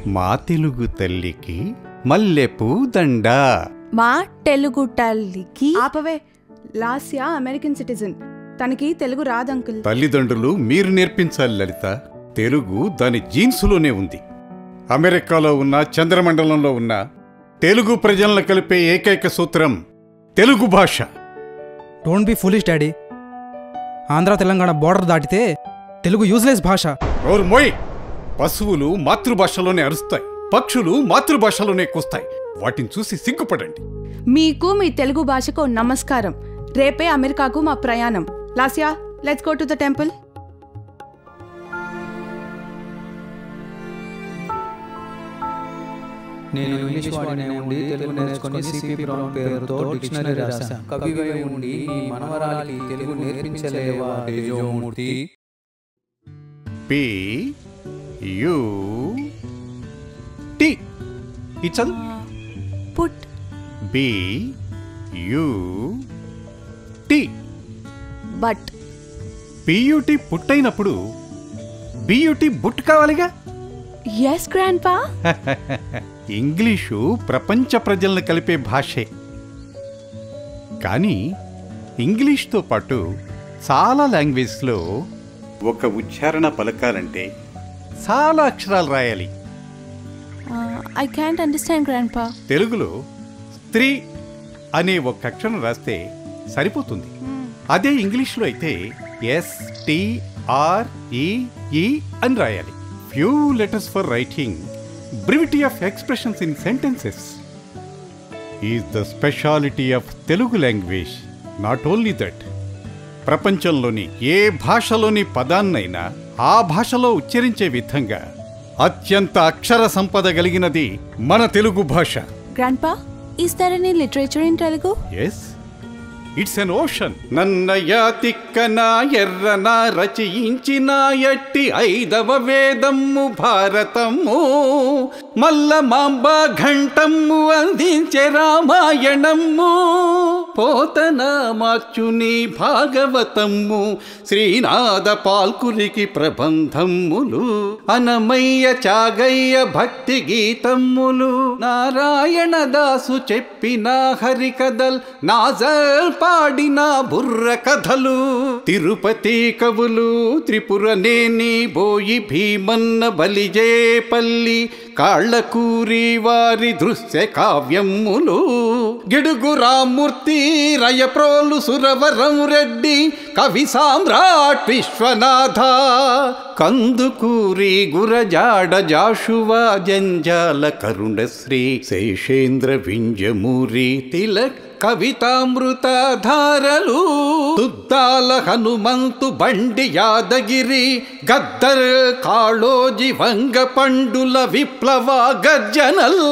మా తెలుగు తల్లికి మల్లెపూ దండ. మా తెలుగు తల్లికి. ఆపవే, లాస్య అమెరికన్ సిటిజన్, తనకి తెలుగు రాదు అంకుల్. తల్లిదండ్రులు మీరు నేర్పించాలి లలిత. తెలుగు దాని జీన్సులోనే ఉంది. అమెరికాలో ఉన్న, చంద్రమండలంలో ఉన్న తెలుగు ప్రజలను కలిపే ఏకైక సూత్రం తెలుగు భాష. Don't be foolish daddy. Andhra Telangana border దాటితే తెలుగు యూజ్లెస్ భాష. మోయ్. పశువులు మాతృభాషలోనే అరుస్తాయి, పక్షులు మాతృభాషలోనే కూస్తాయి. వాటిని చూసి సిగ్గుపడండి. మీకు మీ తెలుగు భాషకు నమస్కారం. రేపే అమెరికాకు మా ప్రయాణం. Lasya, let's go to the temple. నేను ఇంగ్లీష్ వాడినే ఉండి తెలుగు నేర్చుకుని సిపి బ్రౌన్ పేరుతో డిక్షనరీ రాశాను. కవివై ఉండి ఈ మనవరాలికి తెలుగు నేర్పించలేవా తేజోమూర్తి? P U T. ఇచల్ put. B U T. But. P U T పుట్టైనప్పుడు బియుటి బుట్ కావాలిగా. Yes grandpa. ఇంగ్లీషు ప్రపంచ ప్రజలను కలిపే భాషే. కానీ ఇంగ్లీష్తో పాటు చాలా లాంగ్వేజ్లో ఒక ఉచ్చారణ పలకాలంటే చాలా అక్షరాలు రాయాలి. I can't understand grandpa. తెలుగులో స్త్రీ అనే ఒక అక్షరం రాస్తే సరిపోతుంది. అదే ఇంగ్లీష్లో అయితే STREE అని రాయాలి. Few letters for writing, brevity of expressions in sentences is the speciality of Telugu language. Not only that, ప్రపంచంలోని ఏ భాషలోని పదాన్నైనా ఆ భాషలో ఉచ్చరించే విధంగా అత్యంత అక్షర సంపద కలిగినది మన తెలుగు భాష. Grandpa, is there any literature in Telugu? Yes, it's an ocean. నన్నయా తిక్కనా ఎర్రనా రచయించిన ఎట్టి 5వ వేదమ్ము భారతము, మల్ల మాంబ ఘంటమ్ము అందించే రామాయణమ్ము, పోతనామాచ్యుని భాగవతమ్ము, శ్రీనాథ పాల్కురికి ప్రబంధమ్ములు, అనమయ్య చాగయ్య భక్తి గీతమ్ములు, నారాయణ దాసు చెప్పిన హరికథల్, నాజల్ పాడిన బుర్ర కథలు, తిరుపతి కవులు త్రిపురనేని బోయి భీమన్న బలిజేపల్లి కాళ్ళకూరి వారి దృశ్య కావ్యములు, గిడుగు రామూర్తి రయప్రోలు సురవరం రెడ్డి కవి సామ్రాట్ విశ్వనాథ, కందుకూరి గురజాడ జాషువా జంజాల కరుణశ్రీ శేషేంద్ర వింజమూరి తిలక్ కవితామృత ధారలు, తుద్దాల హనుమంతు బండి యాదగిరి గద్దర్ కాళోజి వంగ పండుల విప్లవ గర్జనల్,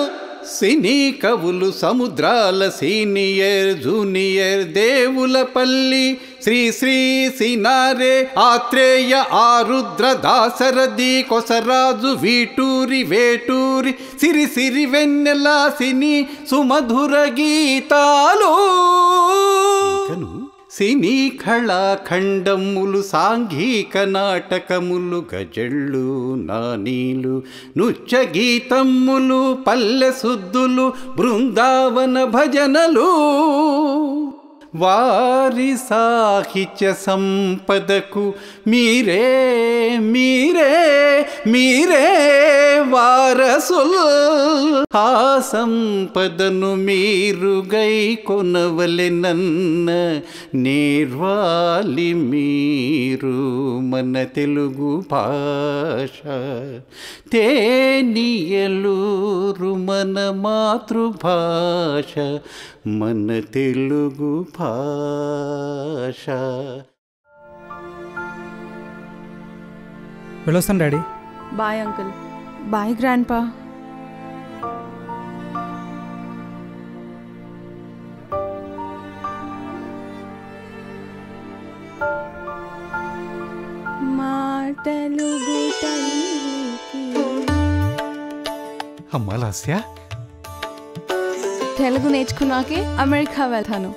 సినీ కవులు సముద్రాల సీనియర్ జూనియర్ దేవులపల్లి శ్రీ శ్రీ సినారే ఆత్రేయ ఆరుద్ర దాసరథి కొసరాజు వీటూరి వేటూరి సిరి సిరి వెన్నెల సిని సుమధుర గీతాలు, సినీ కళాఖండములు సాంఘిక నాటకములు గజళ్ళు నానీలు నృత్య గీతమ్ములు పల్లె సుద్దులు బృందావన భజనలు, వారి సాహిత్య సంపదకు మీరే మీరే మీరే వారసుల్, ఆ సంపదను మీరు గై కొనవలెనన్న నేర్వాలి మీరు మన తెలుగు భాష, తేనియలూరు మన మాతృభాష మన తెలుగు భాష. వెళ్ళొస్తాను daddy. Bye uncle. Bye grandpa. మా తెలుగు తల్లికి. అమ్మా లాస్య, తెలుగు నేర్చుకున్నాకే అమెరికా వెళ్తాను.